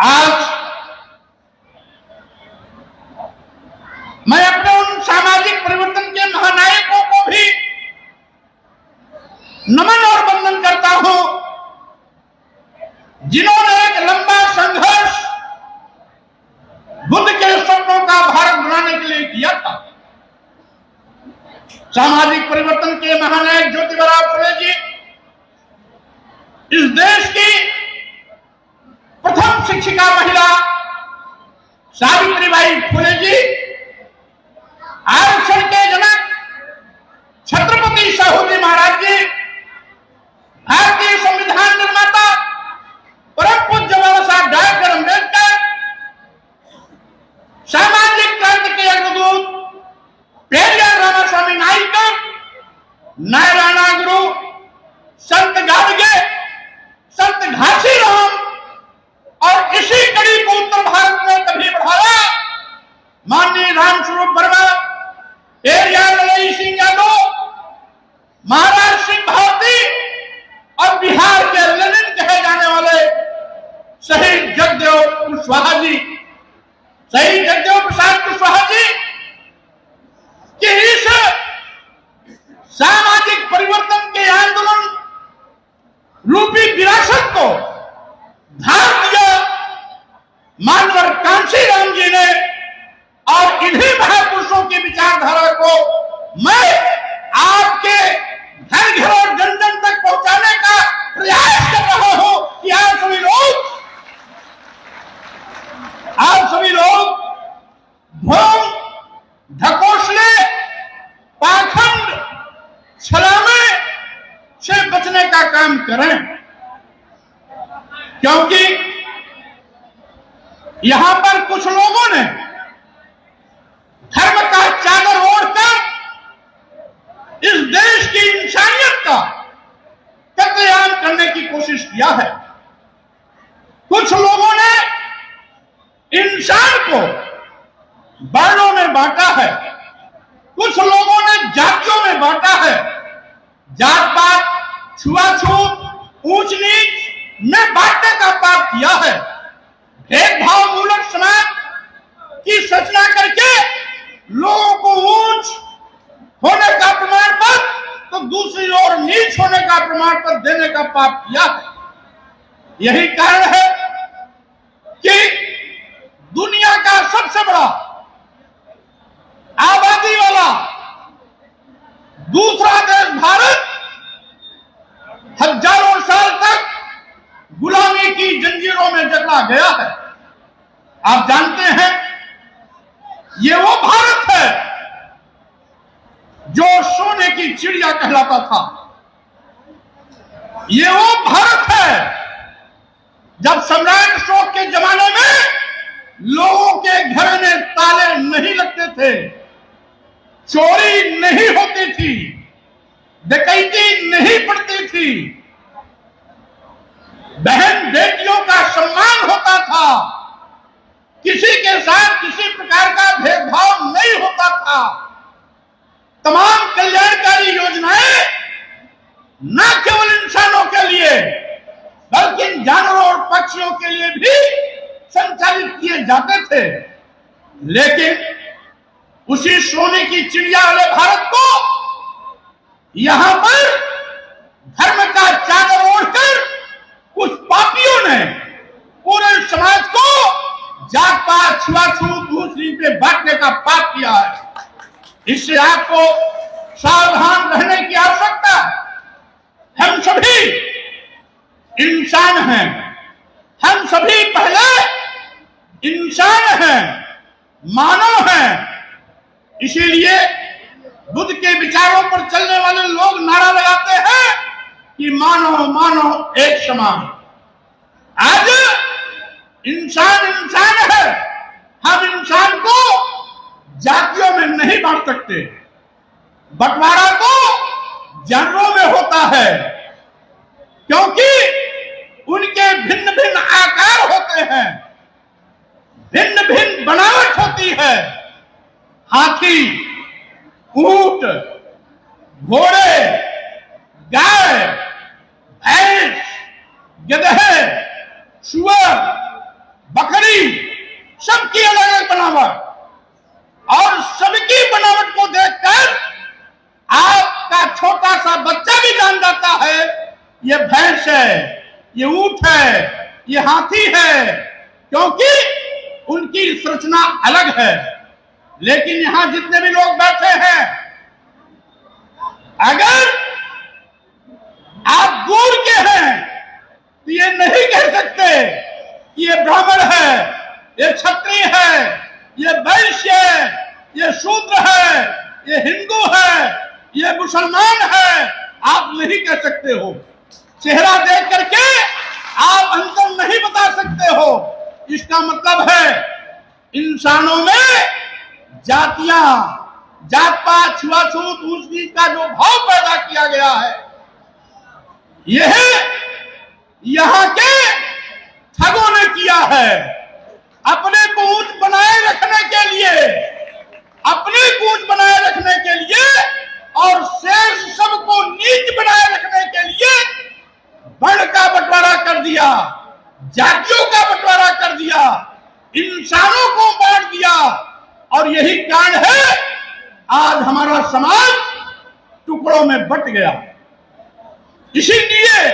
आज मैं अपने उन सामाजिक परिवर्तन के महानायकों को भी नमन और वंदन करता हूं जिन्होंने एक लंबा संघर्ष बुद्ध के सपनों का भारत बनाने के लिए किया था। सामाजिक परिवर्तन के महानायक ज्योतिबा फुले जी इस देश की प्रथम शिक्षिका महिला सावित्रीबाई फुले जी, आरक्षण के जनक छत्रपति साहू जी महाराज जी, भारतीय संविधान निर्माता परम पूज्य बाबा साहब डॉक्टर अम्बेडकर, सामाजिक क्रांति के अग्रदूत पेरियार रामास्वामी नायकर, नारायण गुरु, संत गाडगे, संत घासीराम और इसी कड़ी को उत्तर भारत में कभी बढ़ाया माननीय रामस्वरूप वर्मा, पेरियार ललई सिंह यादव, महाराज सिंह भारती और बिहार के लेनिन कहे जाने वाले शहीद जगदेव कुशवाहा जी, शहीद जगदेव प्रसाद कुशवाहा जी कि इस सामाजिक परिवर्तन के आंदोलन रूपी विरासत को धार दिया मानवर कांशीराम जी ने, और इन्हीं महापुरुषों की विचारधारा को मैं आपके घर घर और जन जन तक पहुंचाने का प्रयास कर रहा हूं कि आप सभी लोग भोग, ढकोसले, पाखंड, छलावे से बचने का काम करें, क्योंकि यहां पर कुछ लोगों ने धर्म का चादर ओढ़कर इस देश की इंसानियत का कत्लेआम करने की कोशिश किया है। कुछ लोगों ने इंसान को वर्णों में बांटा है, कुछ लोगों ने जातियों में बांटा है, जात पात, छुआछूत, ऊंच नीच में बांटने का पाप किया है, भेदभाव मूलक समाज की रचना करके लोगों को ऊंच होने का प्रमाण पत्र तो दूसरी ओर नीच होने का प्रमाण पत्र देने का पाप किया है। यही कारण है कि दुनिया का सबसे बड़ा आबादी वाला दूसरा देश भारत हजारों साल तक गुलामी की जंजीरों में जकड़ा गया है। आप जानते हैं ये वो भारत है जो सोने की चिड़िया कहलाता था। ये वो भारत है जब सम्राट अशोक के जमाने में लोगों के घर में ताले नहीं लगते थे, चोरी नहीं होती थी, डकैती नहीं पड़ती थी, बहन बेटियों का सम्मान होता था, किसी के साथ किसी प्रकार का भेदभाव नहीं होता था, तमाम कल्याणकारी योजनाएं न केवल इंसानों के लिए बल्कि जानवरों और पक्षियों के लिए भी संचालित किए जाते थे। लेकिन उसी सोने की चिड़िया वाले भारत को यहां पर धर्म का चादर ओढ़कर कुछ पापियों ने पूरे समाज को जात पात, छुआछूत, ऊंच नीच पे बांटने का पाप किया है। इससे आपको सावधान रहने की आवश्यकता है। हम सभी इंसान हैं, हम सभी पहले इंसान हैं, मानव हैं। इसीलिए बुद्ध के विचारों पर चलने वाले लोग नारा लगाते हैं कि मानो मानो एक समान। आज इंसान इंसान है, हम इंसान को जातियों में नहीं बांट सकते। बंटवारा तो जानवरों में होता है, क्योंकि उनके भिन्न भिन्न आकार होते हैं, भिन्न भिन्न बनावट होती है। हाथी, ऊंट, घोड़े, गाय, भैंस, गधे, सुअर, ये भैंस है, ये ऊंट है, ये हाथी है, क्योंकि उनकी संरचना अलग है। लेकिन यहां जितने भी लोग बैठे हैं, अगर आप दूर के हैं तो ये नहीं कह सकते कि ये ब्राह्मण है, ये क्षत्रिय है, ये वैश्य है, ये शूद्र है, ये हिंदू है, ये मुसलमान है। आप नहीं कह सकते हो। चेहरा देख करके आप अंतर नहीं बता सकते हो। इसका मतलब है इंसानों में जातियां, जात पात, छुआछूत, ऊंच नीच का जो भाव पैदा किया गया है, यह यहां के ठगों ने किया है। अपने को ऊंच बनाए रखने के लिए, अपने को ऊंच बनाए रखने के लिए और शेष सबको नीच बनाए रखने के लिए वर्ण का बंटवारा कर दिया, जातियों का बंटवारा कर दिया, इंसानों को बांट दिया। और यही कारण है आज हमारा समाज टुकड़ों में बंट गया। इसीलिए